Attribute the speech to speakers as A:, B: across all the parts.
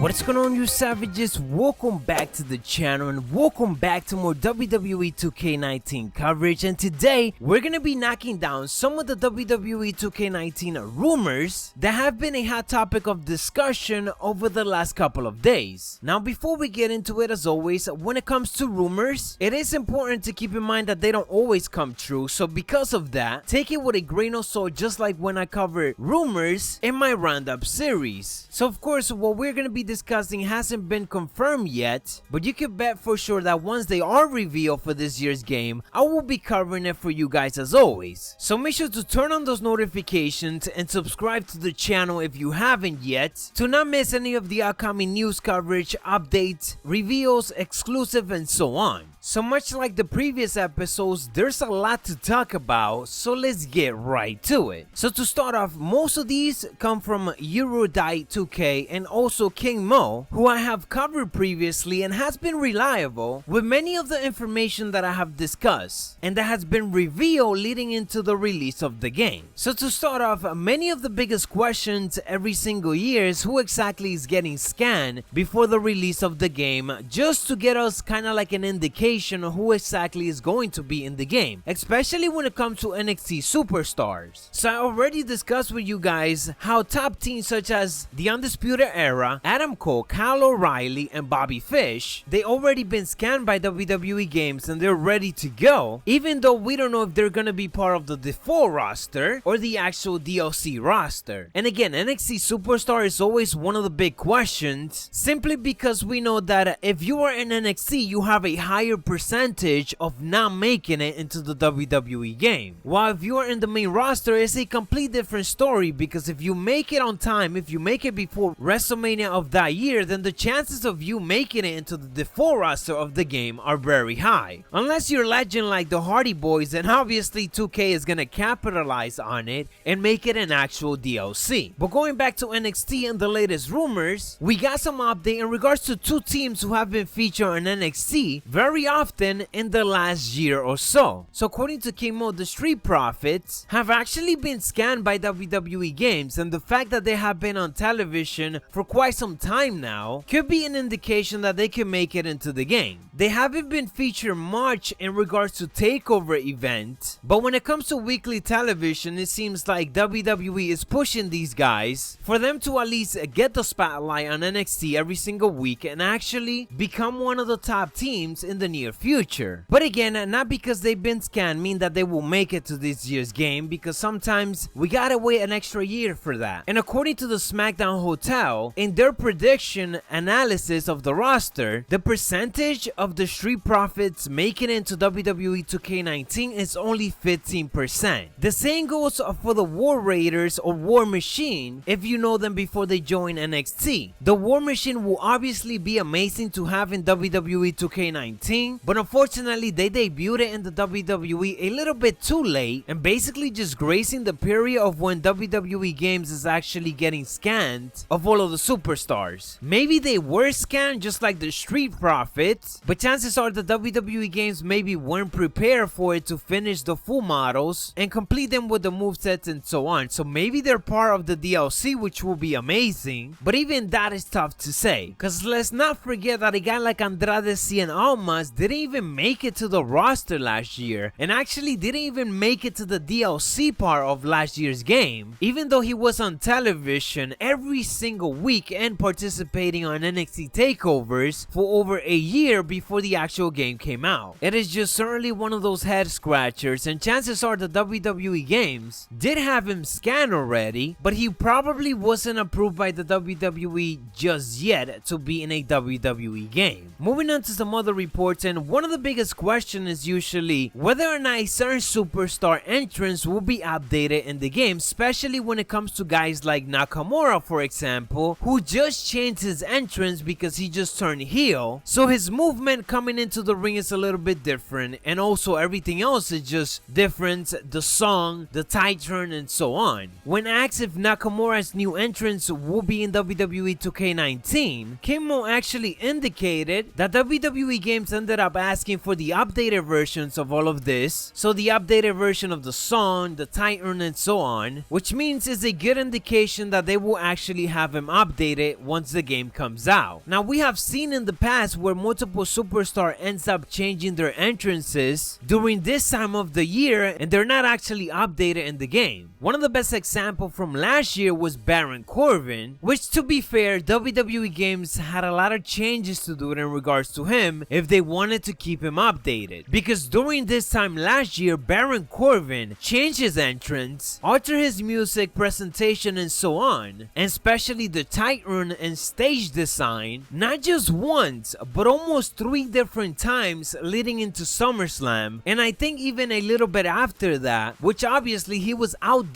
A: What's going on, you savages? Welcome back to the channel and welcome back to more WWE 2K19 coverage. And today we're gonna be knocking down some of the WWE 2K19 rumors that have been a hot topic of discussion over the last couple of days. Now, before we get into it, as always, when it comes to rumors, it is important to keep in mind that they don't always come true. So because of that, take it with a grain of salt, just like when I cover rumors in my roundup series. So of course, what we're gonna be discussing hasn't been confirmed yet, but you can bet for sure that once they are revealed for this year's game, I will be covering it for you guys as always. So make sure to turn on those notifications and subscribe to the channel if you haven't yet, to not miss any of the upcoming news coverage, updates, reveals, exclusive, and so on. So much like the previous episodes, there's a lot to talk about, so let's get right to it. So to start off, most of these come from Untitled 2K and also King Mo, who I have covered previously and has been reliable with many of the information that I have discussed and that has been revealed leading into the release of the game. So to start off, many of the biggest questions every single year is who exactly is getting scanned before the release of the game, just to get us kind of like an indication of who exactly is going to be in the game, especially when it comes to NXT superstars. So I already discussed with you guys how top teams such as the Undisputed Era, Adam Cole, Kyle O'Reilly, and Bobby Fish, they already been scanned by WWE Games and they're ready to go, even though we don't know if they're gonna be part of the default roster or the actual DLC roster. And again, NXT superstar is always one of the big questions, simply because we know that if you are in NXT, you have a higher percentage of not making it into the WWE game. While if you are in the main roster, it's a complete different story, because if you make it on time, if you make it before WrestleMania of that year, then the chances of you making it into the default roster of the game are very high. Unless you're legend like the Hardy Boys, then obviously 2K is gonna capitalize on it and make it an actual DLC. But going back to NXT and the latest rumors, we got some update in regards to two teams who have been featured on NXT very often in the last year or so. So according to King Mo, the Street Profits have actually been scanned by WWE Games, and the fact that they have been on television for quite some time now could be an indication that they can make it into the game. They haven't been featured much in regards to takeover event, but when it comes to weekly television, it seems like WWE is pushing these guys for them to at least get the spotlight on NXT every single week and actually become one of the top teams in the near future. But again, not because they've been scanned mean that they will make it to this year's game, because sometimes we gotta wait an extra year for that. And according to the SmackDown Hotel, in their prediction analysis of the roster, the percentage of the Street Profits making it into WWE 2K19 is only 15%. The same goes for the War Raiders or War Machine, if you know them before they join NXT. The War Machine will obviously be amazing to have in WWE 2K19, but unfortunately they debuted it in the WWE a little bit too late and basically just gracing the period of when WWE Games is actually getting scanned of all of the superstars. Maybe they were scanned just like the Street Profits, but chances are the WWE Games maybe weren't prepared for it to finish the full models and complete them with the movesets and so on. So maybe they're part of the DLC, which will be amazing, but even that is tough to say, because let's not forget that a guy like Andrade Cien Almas didn't even make it to the roster last year, and actually didn't even make it to the DLC part of last year's game, even though he was on television every single week and participating on NXT takeovers for over a year before the actual game came out. It is just certainly one of those head scratchers, and chances are the WWE Games did have him scanned already, but he probably wasn't approved by the WWE just yet to be in a WWE game. Moving on to some other reports, and one of the biggest questions is usually whether or not a certain superstar entrance will be updated in the game, especially when it comes to guys like Nakamura, for example, who just changed his entrance because he just turned heel, so his movement movement coming into the ring is a little bit different, and also everything else is just different, the song, the tight turn, and so on. When asked if Nakamura's new entrance will be in WWE 2K19, Kimmo actually indicated that WWE Games ended up asking for the updated versions of all of this, so the updated version of the song, the tight turn, and so on, which means it's a good indication that they will actually have him updated once the game comes out. Now, we have seen in the past where multiple superstars ends up changing their entrances during this time of the year and they're not actually updated in the game. One of the best examples from last year was Baron Corbin, which, to be fair, WWE Games had a lot of changes to do in regards to him if they wanted to keep him updated, because during this time last year, Baron Corbin changed his entrance, altered his music, presentation, and so on, and especially the tight run and stage design, not just once but almost 3 different times leading into SummerSlam, and I think even a little bit after that, which obviously he was outdated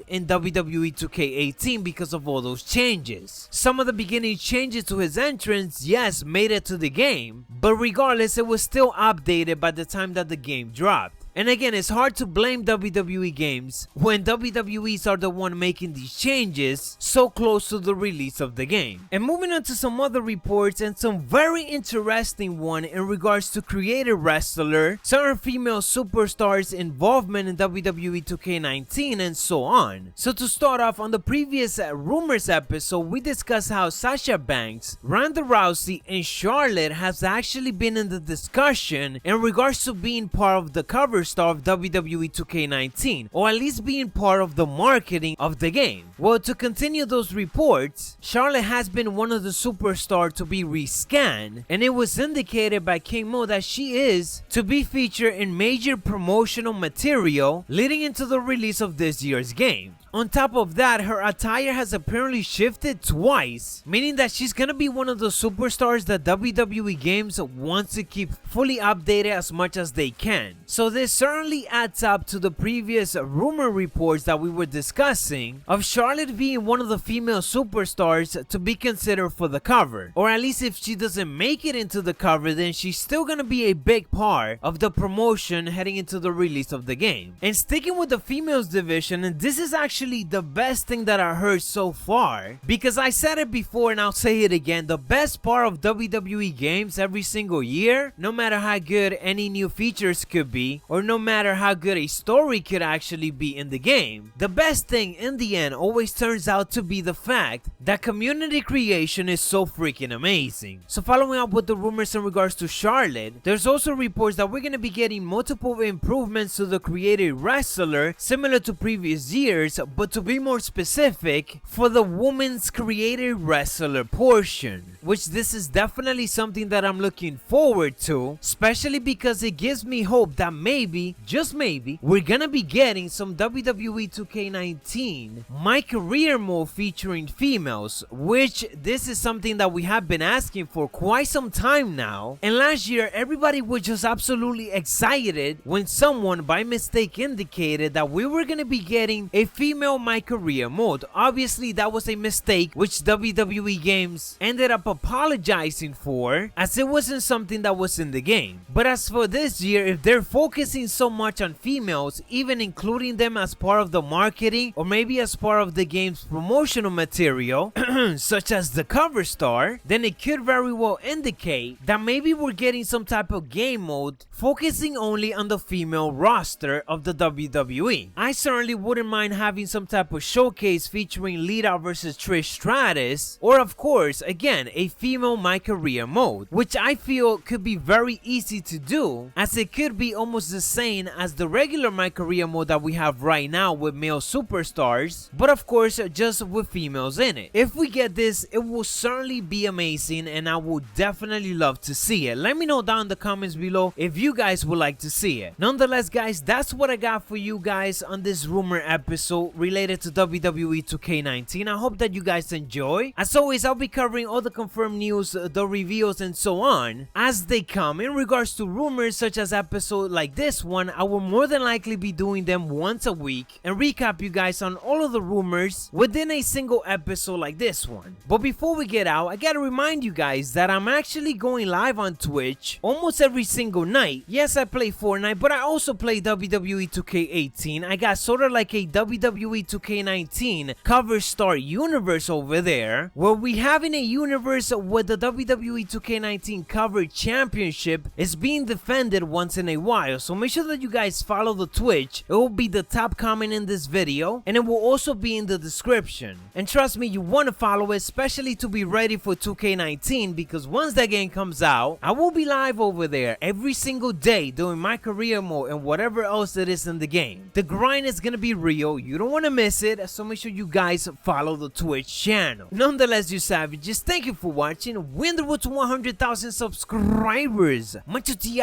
A: in WWE 2K18 because of all those changes. Some of the beginning changes to his entrance, yes, made it to the game, but regardless, it was still updated by the time that the game dropped. And again, it's hard to blame WWE Games when WWEs are the one making these changes so close to the release of the game. And moving on to some other reports, and some very interesting one in regards to creative wrestler, certain female superstars' involvement in WWE 2K19, and so on. So to start off, on the previous rumors episode, we discussed how Sasha Banks, Ronda Rousey, and Charlotte has actually been in the discussion in regards to being part of the cover star of WWE 2K19, or at least being part of the marketing of the game. Well, to continue those reports, Charlotte has been one of the superstars to be rescanned, and it was indicated by King Mo that she is to be featured in major promotional material leading into the release of this year's game. On top of that, her attire has apparently shifted twice, meaning that she's gonna be one of the superstars that WWE Games wants to keep fully updated as much as they can. So this certainly adds up to the previous rumor reports that we were discussing of Charlotte being one of the female superstars to be considered for the cover. Or at least if she doesn't make it into the cover, then she's still gonna be a big part of the promotion heading into the release of the game. And sticking with the females division, and this is actually the best thing that I heard so far, because I said it before and I'll say it again, the best part of WWE Games every single year, no matter how good any new features could be, or no matter how good a story could actually be in the game, the best thing in the end always turns out to be the fact that community creation is so freaking amazing. So following up with the rumors in regards to Charlotte, there's also reports that we're going to be getting multiple improvements to the creative wrestler similar to previous years, but to be more specific, for the women's creative wrestler portion, which this is definitely something that I'm looking forward to, especially because it gives me hope that maybe, just maybe, we're gonna be getting some WWE 2K19 MyCAREER mode featuring females, which this is something that we have been asking for quite some time now, and last year everybody was just absolutely excited when someone by mistake indicated that we were gonna be getting a female MyCAREER mode. Obviously that was a mistake which WWE Games ended up apologizing for, as it wasn't something that was in the game. But as for this year, if they're focusing so much on females, even including them as part of the marketing or maybe as part of the game's promotional material such as the cover star, then it could very well indicate that maybe we're getting some type of game mode focusing only on the female roster of the WWE. I certainly wouldn't mind having some type of showcase featuring Lita versus Trish Stratus, or of course, again, a female MyCAREER mode, which I feel could be very easy to do, as it could be almost the same as the regular MyCAREER mode that we have right now with male superstars, but of course just with females in it. If we get this, it will certainly be amazing, and I would definitely love to see it. Let me know down in the comments below if you guys would like to see it. Nonetheless, guys, that's what I got for you guys on this rumor episode related to WWE 2K19. I hope that you guys enjoy. As always, I'll be covering all the confirmed news, the reveals, and so on as they come. In regards to rumors such as episodes like this one, I will more than likely be doing them once a week and recap you guys on all of the rumors within a single episode like this one. But before we get out, I gotta remind you guys that I'm actually going live on Twitch almost every single night. Yes, I play Fortnite, but I also play WWE 2K18. I got sort of like a WWE 2K19 cover star universe over there, where we having a universe where the WWE 2K19 cover championship is being defended once in a while. So make sure that you guys follow the Twitch. It will be the top comment in this video, and it will also be in the description. And trust me, you want to follow it, especially to be ready for 2K19, because once that game comes out, I will be live over there every single day doing my career mode and whatever else it is in the game. The grind is gonna be real. You don't want to miss it, so make sure you guys follow the Twitch channel. Nonetheless, you savages, thank you for watching. We're on the road to 100,000 subscribers. Macho T,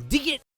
A: dig it.